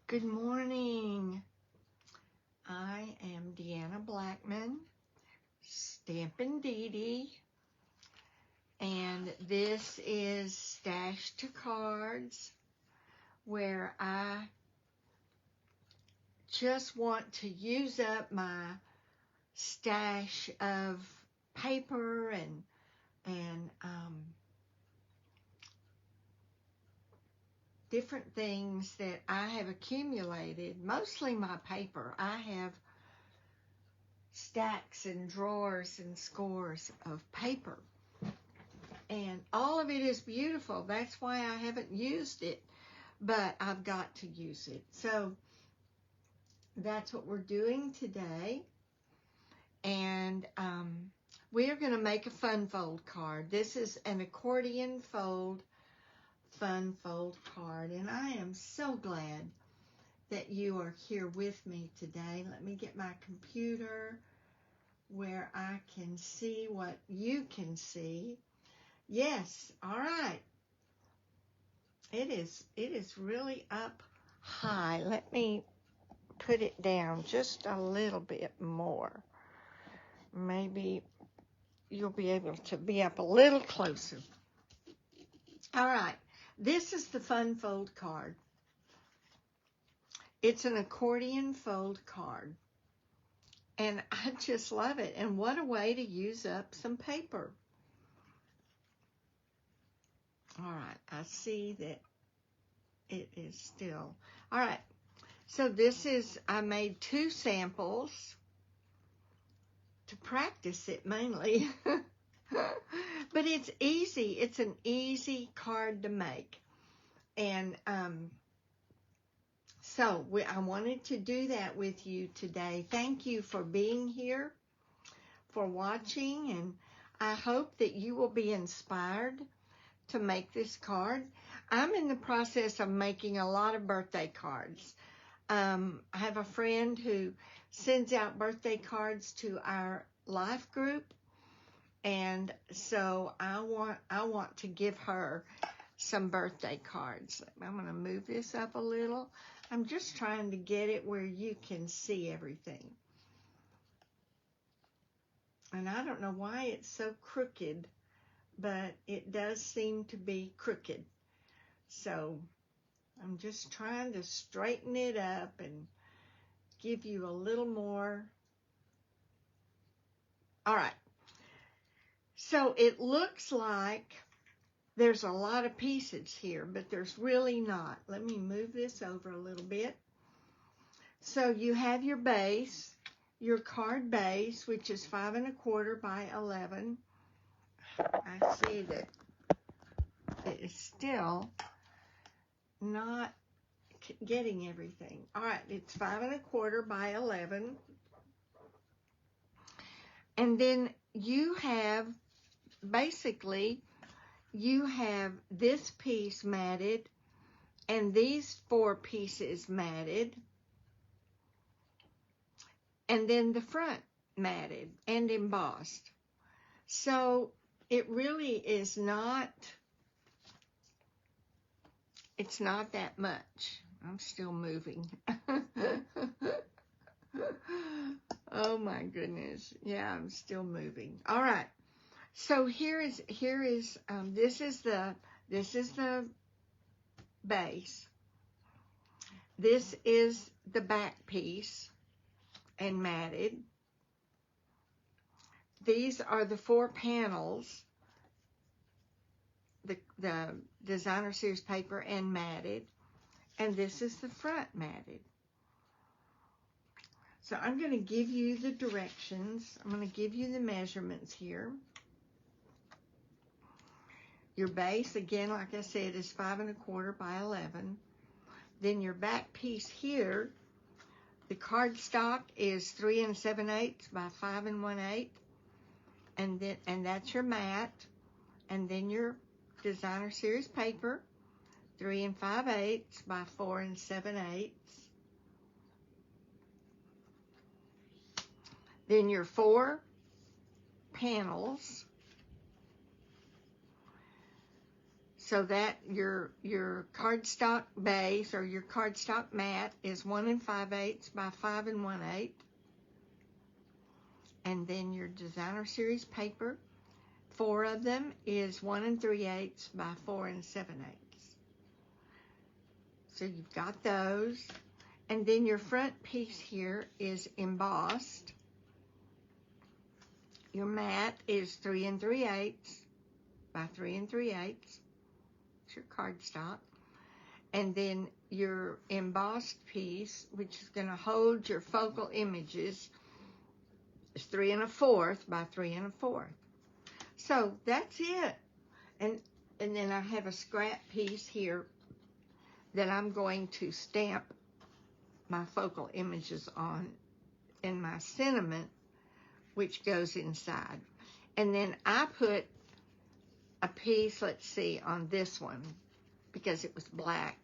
Good morning. I am Deanna Blackman, Stampin' Dee Dee, and this is Stash to Cards, where I just want to use up my stash of paper and different things that I have accumulated, mostly my paper. I have stacks and drawers and scores of paper, and all of it is beautiful. That's why I haven't used it, but I've got to use it. So that's what we're doing today, and we're going to make a Funfold card. This is an Accordion Funfold card, and I am so glad that you are here with me today. Let me get my computer where I can see what you can see. Yes, all right. It is really up high. Let me put it down just a little bit more. Maybe you'll be able to be up a little closer. All right. This is the Funfold card. It's an accordion fold card. And I just love it. And what a way to use up some paper. All right. I see that it is still. All right. So this is, I made 2 samples to practice it mainly. But it's easy. It's an easy card to make. And so I wanted to do that with you today. Thank you for being here, for watching, and I hope that you will be inspired to make this card. I'm in the process of making a lot of birthday cards. I have a friend who sends out birthday cards to our life group, and so I want to give her some birthday cards. I'm going to move this up a little. I'm just trying to get it where you can see everything. And I don't know why it's so crooked, but it does seem to be crooked. So I'm just trying to straighten it up and give you a little more. All right. So it looks like there's a lot of pieces here, but there's really not. Let me move this over a little bit. So you have your base, your card base, which is 5 1/4 by 11. I see that it is still not getting everything. All right, it's 5 1/4 by 11. And then you have, basically, you have this piece matted and these 4 pieces matted, and then the front matted and embossed. So it really is not, it's not that much. I'm still moving. Oh my goodness. Yeah, I'm still moving. All right. So this is the base. This is the back piece and matted. These are the 4 panels, the designer series paper and matted, and this is the front matted. So I'm going to give you the directions. I'm going to give you the measurements here. Your base, again, like I said, is 5 1/4 by 11. Then your back piece here, the cardstock is 3 7/8 by 5 1/8, and that's your mat. And then your designer series paper, 3 5/8 by 4 7/8. Then your 4 panels. so that your cardstock base or your cardstock mat is 1 5/8 by 5 1/8. And then your designer series paper, 4 of them, is 1 3/8 by 4 7/8. So you've got those. And then your front piece here is embossed. Your mat is 3 3/8 by 3 3/8. It's your cardstock. And then your embossed piece, which is going to hold your focal images, is 3 1/4 by 3 1/4. So that's it. And then I have a scrap piece here that I'm going to stamp my focal images on in my sentiment, which goes inside. And then I put a piece, let's see, on this one, because it was black.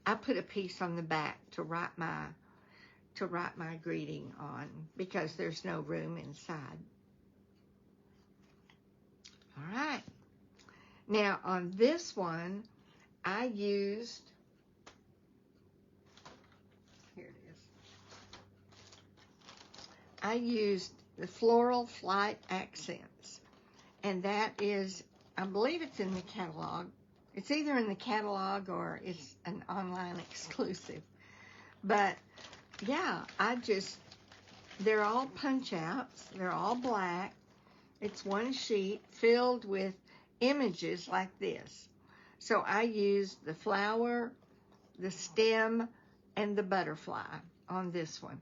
I put a piece on the back to write my greeting on, because there's no room inside. All right. Now on this one, I used, here it is, I used the Floral Flight Accents. And that is, I believe it's in the catalog. It's either in the catalog or it's an online exclusive. But yeah, they're all punch outs. They're all black. It's one sheet filled with images like this. So I used the flower, the stem, and the butterfly on this one.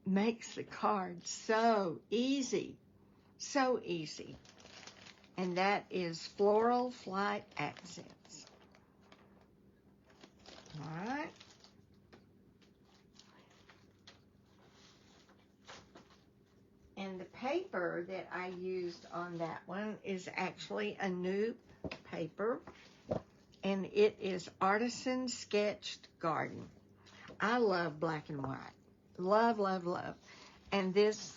Makes the card so easy. So easy. And that is Floral Flight Accents. All right. And the paper that I used on that one is actually a new paper. And it is Artisan Sketched Garden. I love black and white. Love, love, love. And this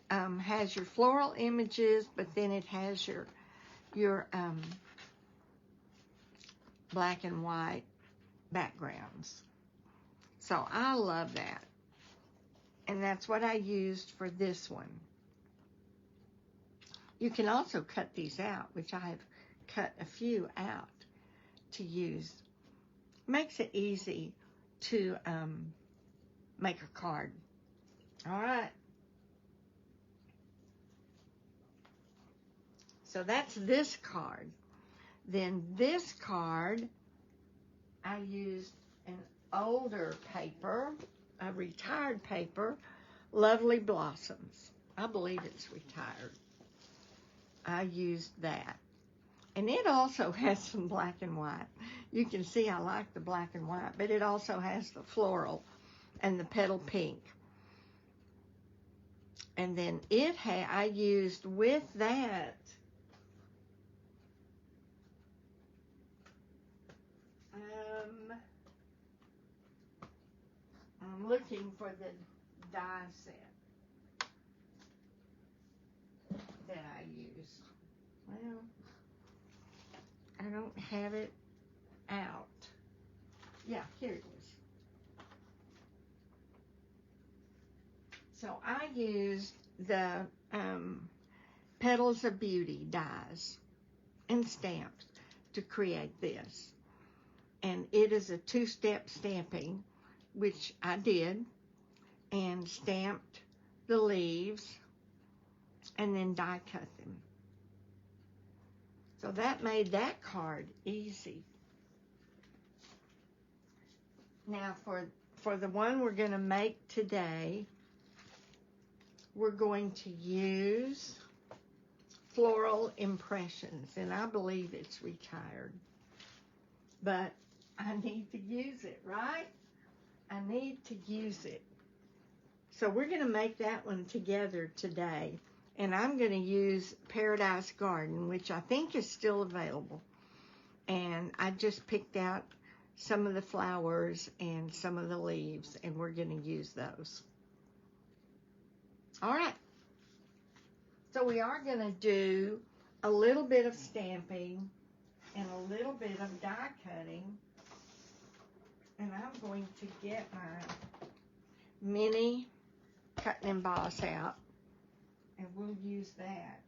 has your floral images, but then it has your black and white backgrounds. So I love that. And that's what I used for this one. You can also cut these out, which I have cut a few out to use. Makes it easy to make a card. All right. So that's this card. Then this card, I used an older paper, a retired paper, Lovely Blossoms. I believe it's retired. I used that. And it also has some black and white. You can see I like the black and white, but it also has the floral and the petal pink. And then I used with that, I'm looking for the die set that I used. Well, I don't have it out. Yeah, here it is. So I used the Petals of Beauty dies and stamps to create this. And it is a 2-step stamping, which I did, and stamped the leaves and then die cut them. So that made that card easy. Now for the one we're going to make today, we're going to use Floral Impressions, and I believe it's retired, but I need to use it, right? I need to use it. So we're going to make that one together today, and I'm going to use Paradise Garden, which I think is still available, and I just picked out some of the flowers and some of the leaves, and we're going to use those. All right, so we are going to do a little bit of stamping and a little bit of die cutting. And I'm going to get my mini cut and emboss out, and we'll use that.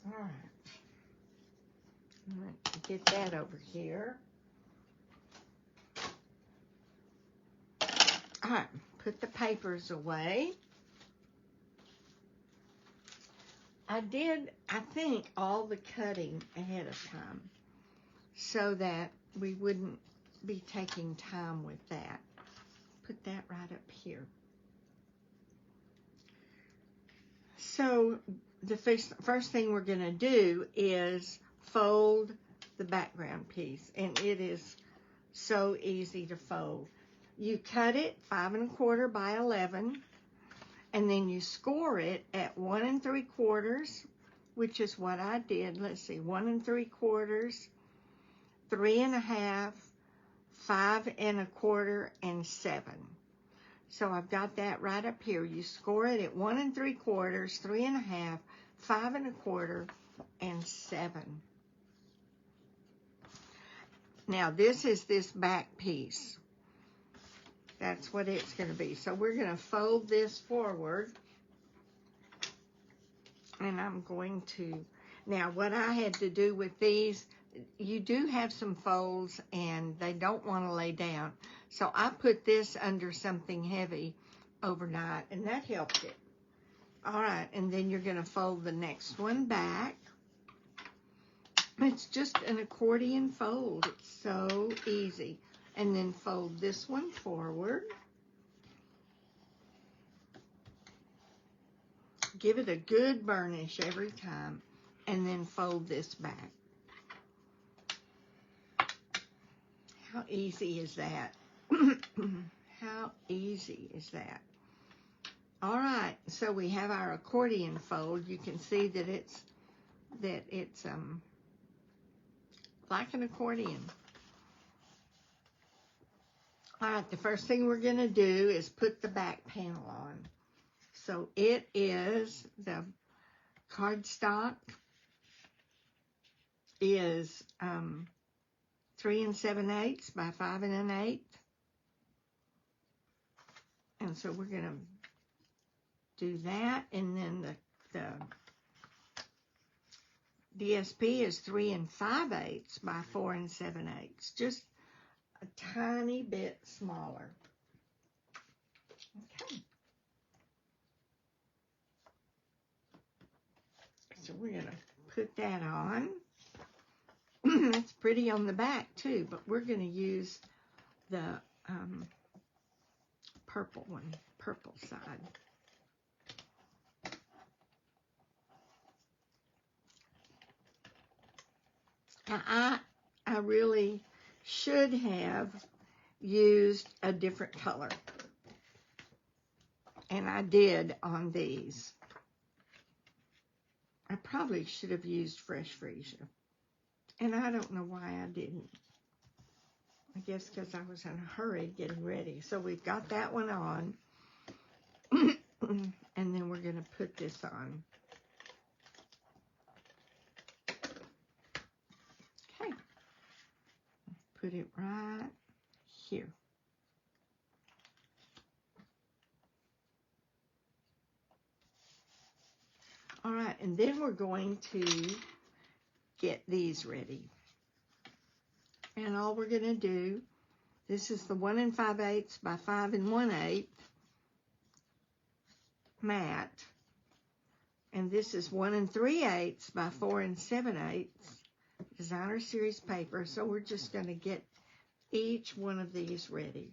All right. I'm going to get that over here. All right, put the papers away. I did, I think, all the cutting ahead of time so that we wouldn't be taking time with that. Put that right up here. So the first thing we're going to do is fold the background piece, and it is so easy to fold. You cut it 5 1/4 by 11, and then you score it at 1 3/4, which is what I did. Let's see, 1 3/4, 3 1/2, 5 1/4, and 7. So I've got that right up here. You score it at 1 3/4, 3 1/2, 5 1/4, and 7. Now this is this back piece. That's what it's going to be. So we're going to fold this forward. And I'm going to, now what I had to do with these, you do have some folds and they don't want to lay down. So I put this under something heavy overnight, and that helped it. All right, and then you're going to fold the next one back. It's just an accordion fold. It's so easy. And then fold this one forward. Give it a good burnish every time, and then fold this back. How easy is that? How easy is that? All right, so we have our accordion fold. You can see that it's like an accordion. All right, the first thing we're going to do is put the back panel on. So it is, the cardstock is 3 7/8 by 5 1/8. And so we're going to do that. And then the DSP is 3 5/8 by 4 7/8. Just a tiny bit smaller. Okay. So we're going to put that on. It's pretty on the back too, but we're going to use the purple one, purple side. Now, I really should have used a different color, and I did on these. I probably should have used fresh freesia, and I don't know why I didn't. I guess because I was in a hurry getting ready. So we've got that one on, and then we're going to put this on. Okay, put it right here. All right, and then we're going to get these ready. And all we're going to do, this is the 1 5/8 by 5 1/8 matte. And this is 1 3/8 by 4 7/8 designer series paper. So we're just going to get each one of these ready.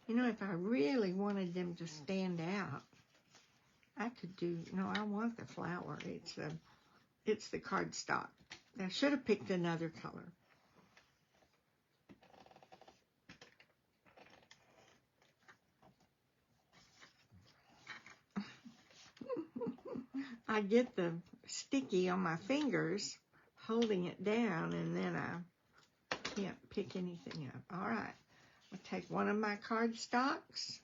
You know, if I really wanted them to stand out, I could do, no, I want the flower. It's the cardstock. I should have picked another color. I get the sticky on my fingers holding it down, and then I can't pick anything up. All right. I'll take one of my cardstocks,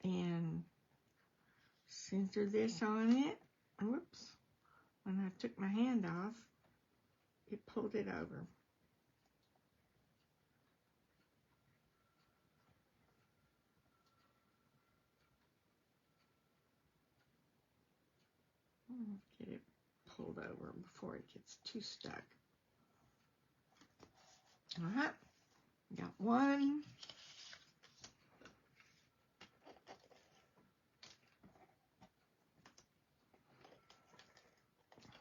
and center this on it. Whoops. When I took my hand off, it pulled it over. Get it pulled over before it gets too stuck. All right, got one.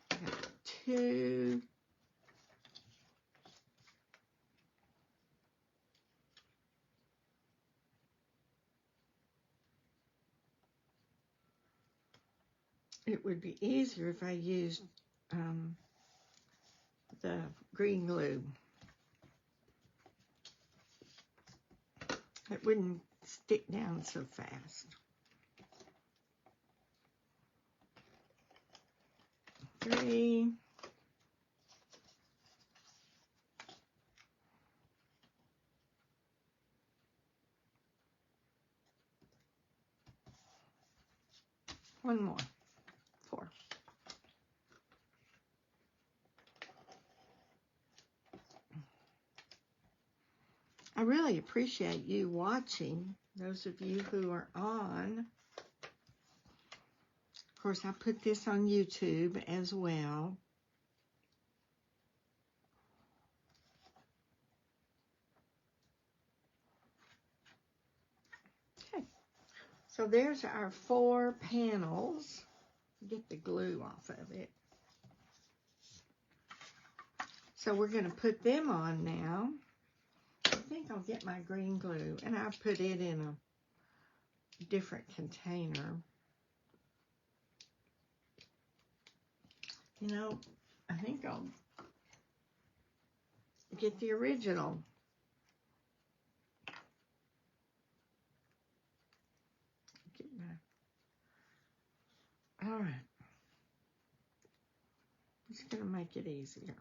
Got two. It would be easier if I used the green glue. It wouldn't stick down so fast. 3. One more. 4. I really appreciate you watching, those of you who are on. Of course, I put this on YouTube as well. Okay, so there's our 4 panels. Get the glue off of it. So we're going to put them on now. I think I'll get my green glue, and I put it in a different container. You know, I think I'll get the original. All right. Just going to make it easier,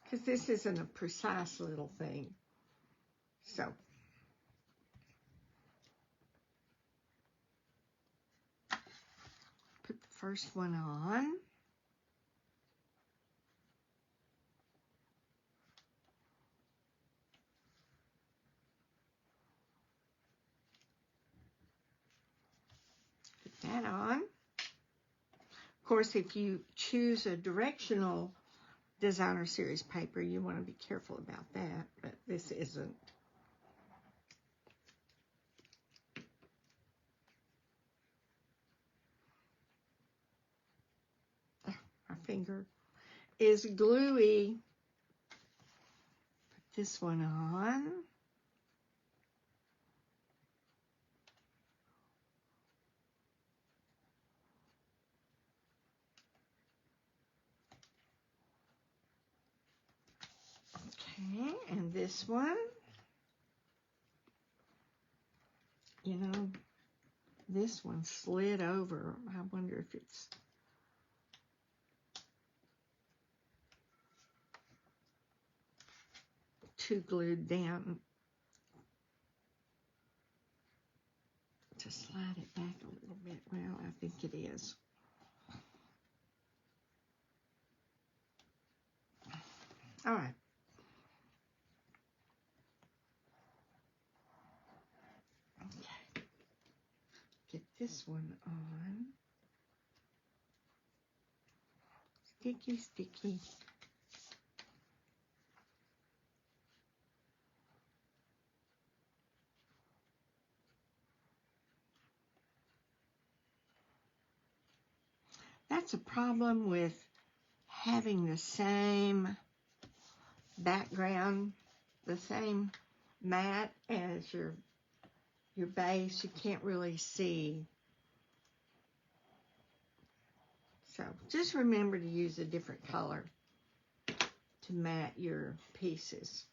because this isn't a precise little thing. So, put the first one on. Put that on. Of course, if you choose a directional designer series paper, you want to be careful about that, but this isn't. My finger is gluey. Put this one on. Okay, and this one, you know, this one slid over. I wonder if it's too glued down to slide it back a little bit. Well, I think it is. All right. Okay. Get this one on. Sticky, sticky. That's a problem with having the same background, the same mat as your base. You can't really see. So just remember to use a different color to mat your pieces.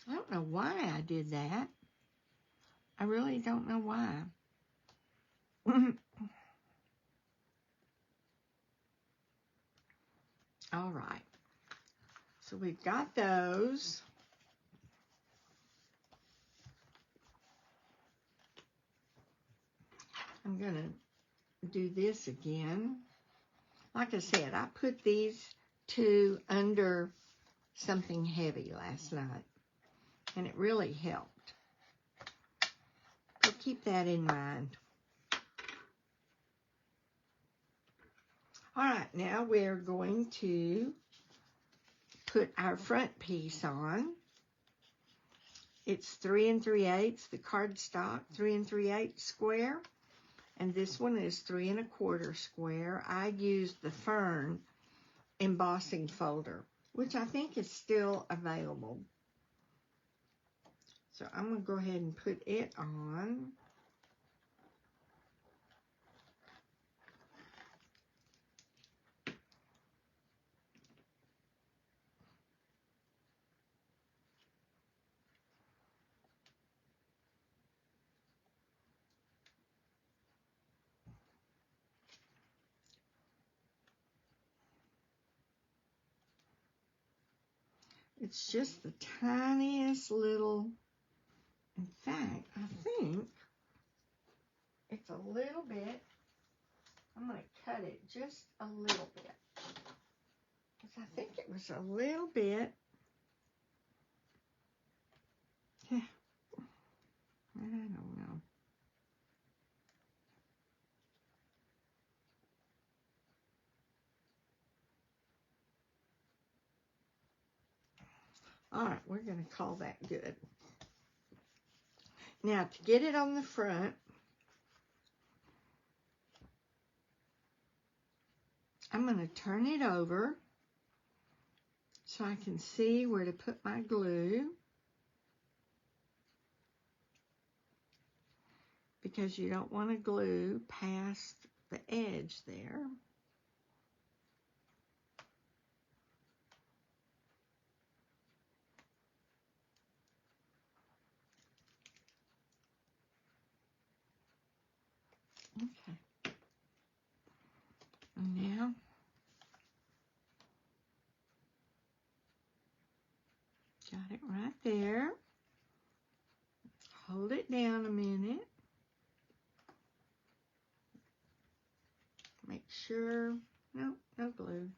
I don't know why I did that. I really don't know why. All right. So we've got those. I'm going to do this again. Like I said, I put these two under something heavy last night, and it really helped. So keep that in mind. All right, now we're going to put our front piece on. It's 3 3/8, the cardstock 3 3/8 square, and this one is 3 1/4 square. I used the Fern embossing folder, which I think is still available. So I'm going to go ahead and put it on. It's just the tiniest little, in fact, I think it's a little bit, I'm going to cut it just a little bit. Because I think it was a little bit, yeah, I don't know. All right, we're going to call that good. Now, to get it on the front, I'm going to turn it over so I can see where to put my glue, because you don't want to glue past the edge there. Okay. And now, got it right there. Hold it down a minute. Make sure, no glue.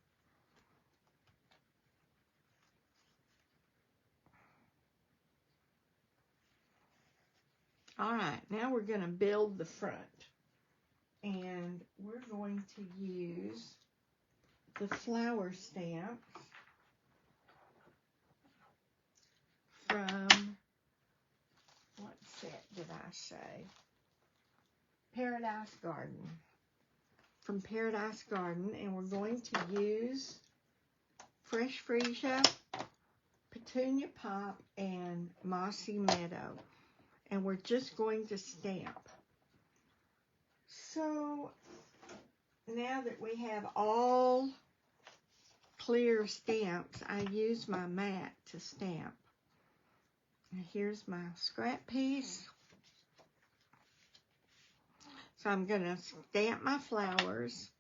All right, now we're going to build the front. And we're going to use the flower stamps from, what set did I say? Paradise Garden. From Paradise Garden, and we're going to use Fresh Freesia, Petunia Pop, and Mossy Meadow. And we're just going to stamp. So now that we have all clear stamps, I use my mat to stamp. And here's my scrap piece. So I'm going to stamp my flowers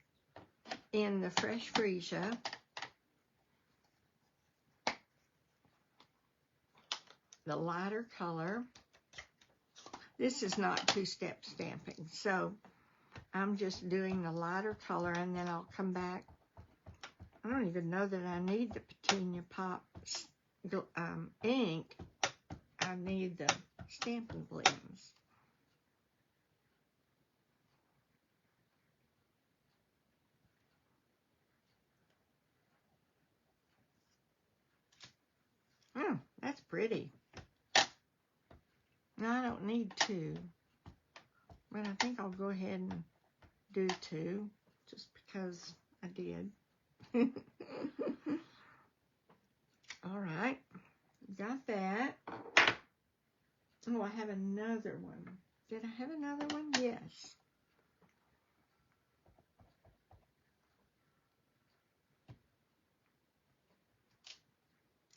in the Fresh Freesia. The lighter color. This is not two-step stamping, so I'm just doing the lighter color, and then I'll come back. I don't even know that I need the Petunia Pop ink. I need the Stampin' Blends. Oh, that's pretty. No, I don't need two, but I think I'll go ahead and do two, just because I did. All right, got that. Oh, I have another one. Did I have another one? Yes.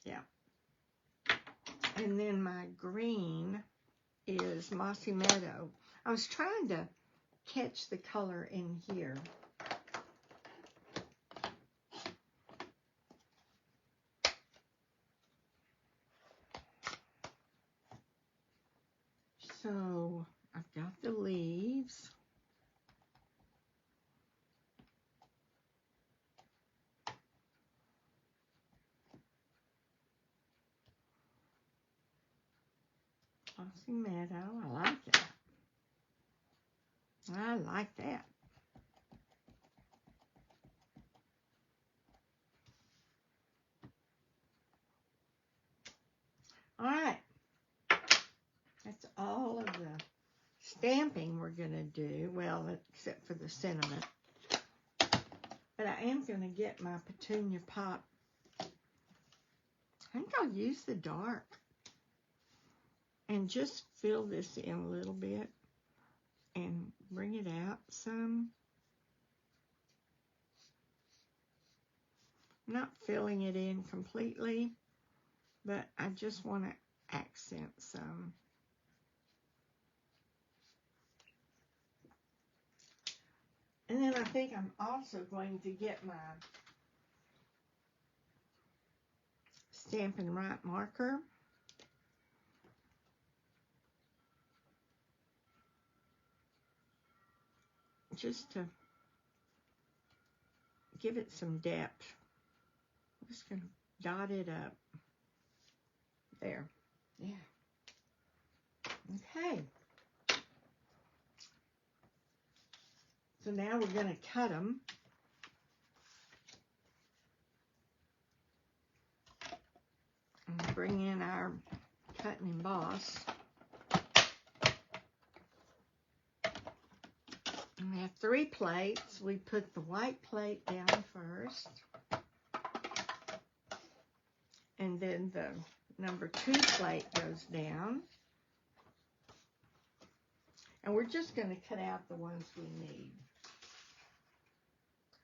Yeah. And then my green is Mossy Meadow. I was trying to catch the color in here. So I've got the leaves. Glossy Meadow. I like that. I like that. All right. That's all of the stamping we're going to do. Well, except for the sentiment. But I am going to get my Petunia Pop. I think I'll use the dark. And just fill this in a little bit. And bring it out some. I'm not filling it in completely, but I just want to accent some. And then I think I'm also going to get my Stampin' Right marker. Just to give it some depth. I'm just going to dot it up. There. Yeah. Okay. So now we're going to cut them. And bring in our cut and emboss. And we have 3 plates. We put the white plate down first. And then the number 2 plate goes down. And we're just going to cut out the ones we need.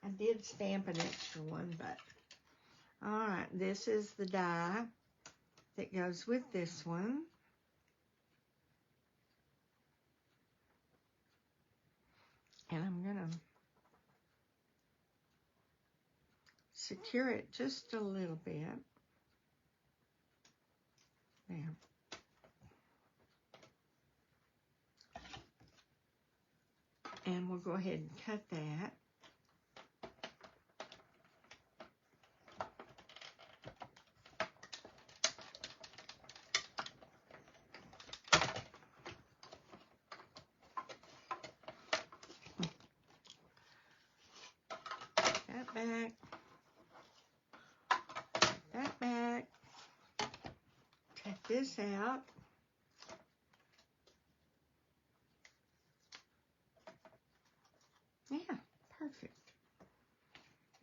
I did stamp an extra one, but all right, this is the die that goes with this one. And I'm going to secure it just a little bit. There. And we'll go ahead and cut that. That back. That back. Take this out. Yeah, perfect.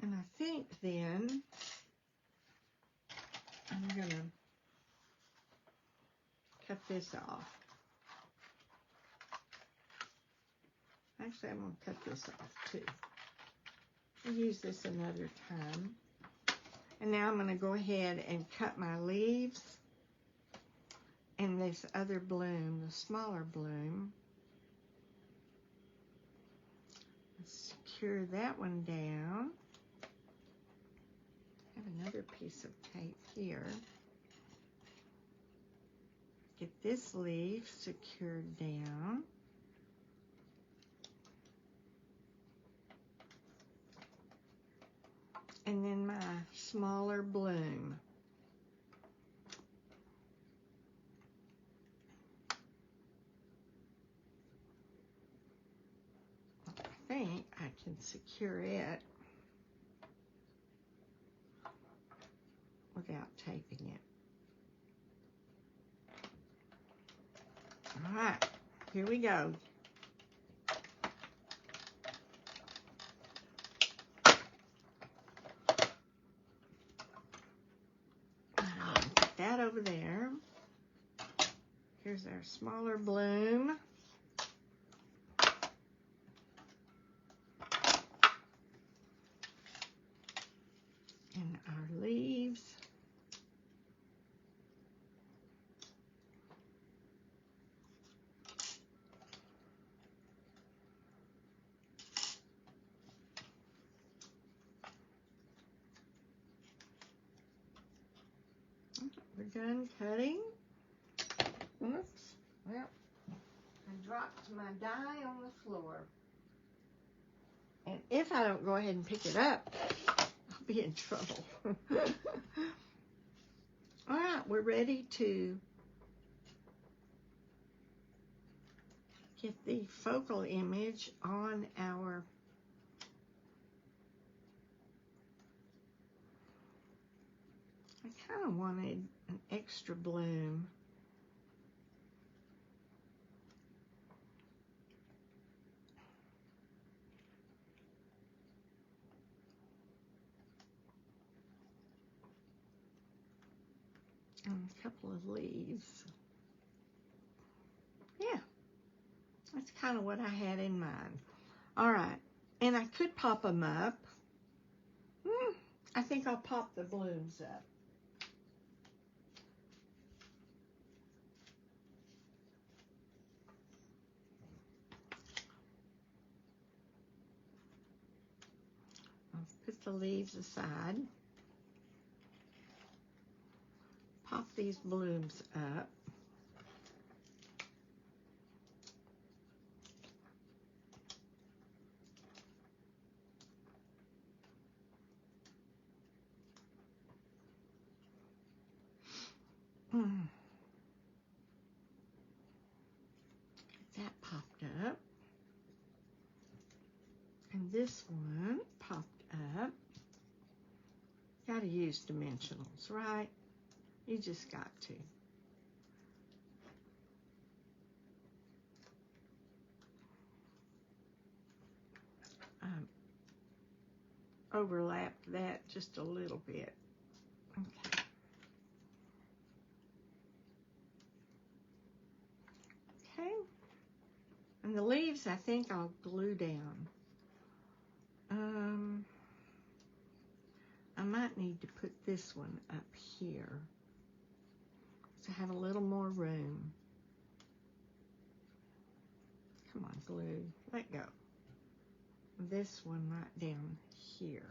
And I think then I'm going to cut this off. Actually, I'm going to cut this off too. I'll use this another time. And now I'm going to go ahead and cut my leaves and this other bloom, the smaller bloom. Secure that one down. I have another piece of tape here. Get this leaf secured down. And then my smaller bloom. I think I can secure it without taping it. All right, here we go. Put that over there. Here's our smaller bloom. And our leaves. We're done cutting. Oops. Well, I dropped my die on the floor. And if I don't go ahead and pick it up, I'll be in trouble. All right, we're ready to get the focal image on our I kind of wanted an extra bloom. And a couple of leaves. Yeah, that's kind of what I had in mind. All right, and I could pop them up. I think I'll pop the blooms up. I'll put the leaves aside. Pop these blooms up. Get that popped up. And this one popped up. Got to use dimensionals, right? You just got to. Overlapped that just a little bit. Okay. Okay. And the leaves, I think I'll glue down. I might need to put this one up here to have a little more room. Come on, glue. Let go. This one right down here.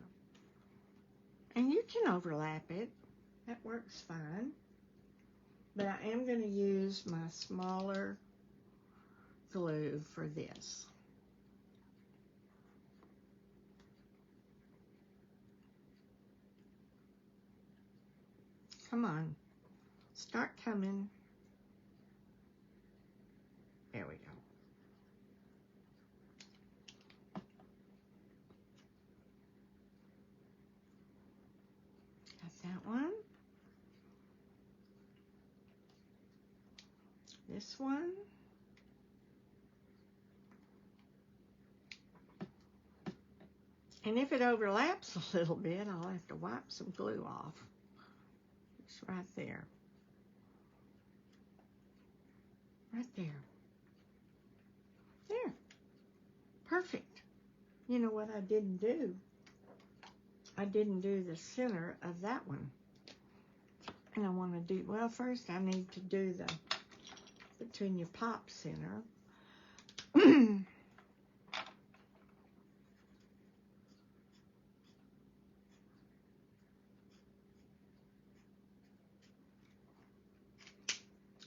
And you can overlap it. That works fine. But I am going to use my smaller glue for this. Come on. Start coming. There we go. Got that one. This one. And if it overlaps a little bit, I'll have to wipe some glue off. It's right there. Right there. There. Perfect. You know what I didn't do? I didn't do the center of that one. And I want to do, well, first I need to do the between your pop center.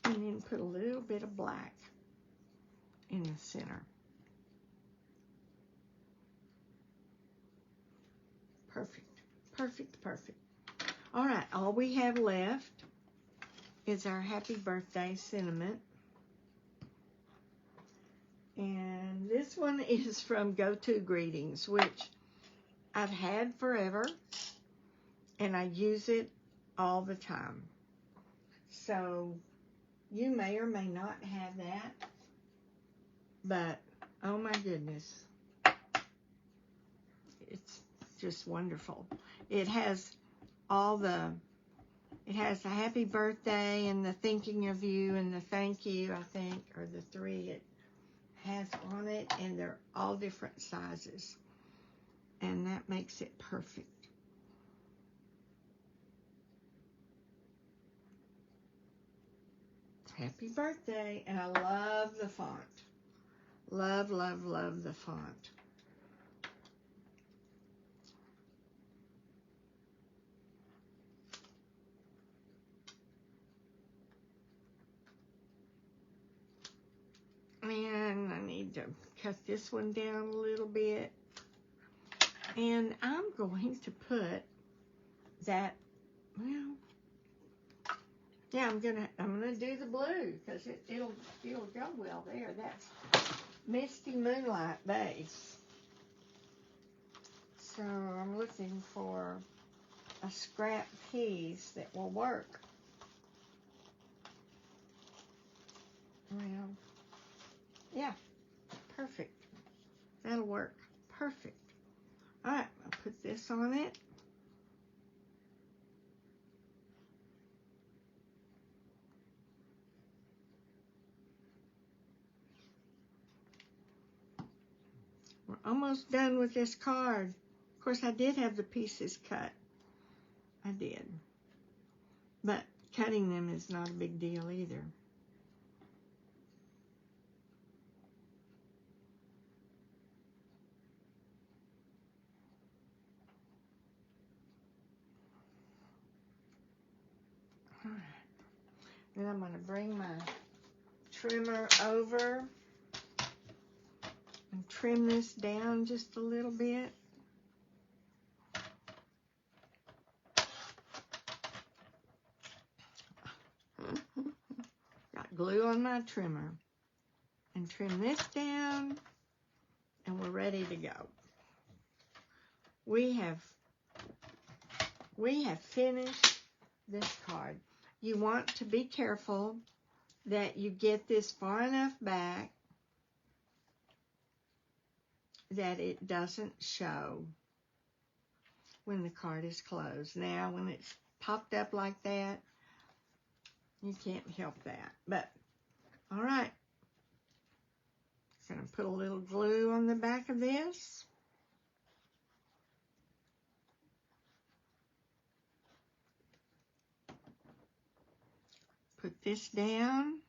And then put a little bit of black in the center. Perfect, perfect, perfect. All right, all we have left is our happy birthday sentiment. And this one is from Go To Greetings, which I've had forever, and I use it all the time. So you may or may not have that, but oh my goodness, it's just wonderful. It has all the, it has the happy birthday and the thinking of you and the thank you, I think, or the three it has on it, and they're all different sizes, and that makes it perfect. Happy birthday, and I love the font. Love, love, love the font. And I need to cut this one down a little bit. And I'm going to put that, well, yeah, I'm gonna do the blue because it'll go well there. Misty Moonlight base. So I'm looking for a scrap piece that will work. Well, yeah, perfect. That'll work. Perfect. All right, I'll put this on it. We're almost done with this card. Of course, I did have the pieces cut. I did. But cutting them is not a big deal either. All right. Then I'm going to bring my trimmer over and trim this down just a little bit. Got glue on my trimmer. And trim this down, and we're ready to go. We have finished this card. You want to be careful that you get this far enough back that it doesn't show when the card is closed. Now, when it's popped up like that, you can't help that. But, all right. Going to put a little glue on the back of this. Put this down.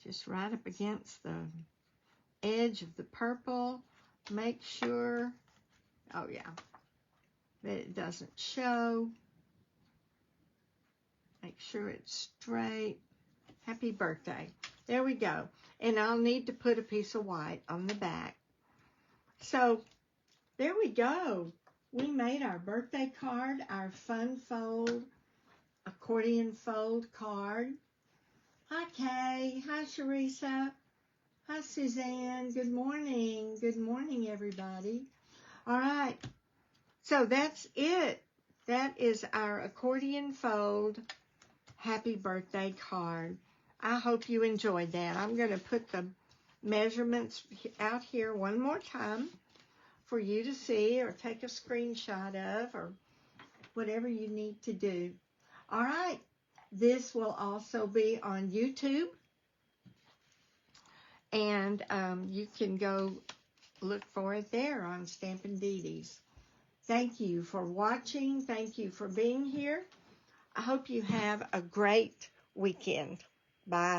Just right up against the edge of the purple. Make sure, oh yeah, that it doesn't show. Make sure it's straight. Happy birthday. There we go. And I'll need to put a piece of white on the back. So, there we go. We made our birthday card, our Funfold accordion fold card. Hi, Kay. Hi, Sharisa. Hi, Suzanne. Good morning. Good morning, everybody. All right. So, that's it. That is our accordion fold happy birthday card. I hope you enjoyed that. I'm going to put the measurements out here one more time for you to see or take a screenshot of or whatever you need to do. All right. This will also be on YouTube. And you can go look for it there on Stampin' Dee Dee's. Thank you for watching. Thank you for being here. I hope you have a great weekend. Bye.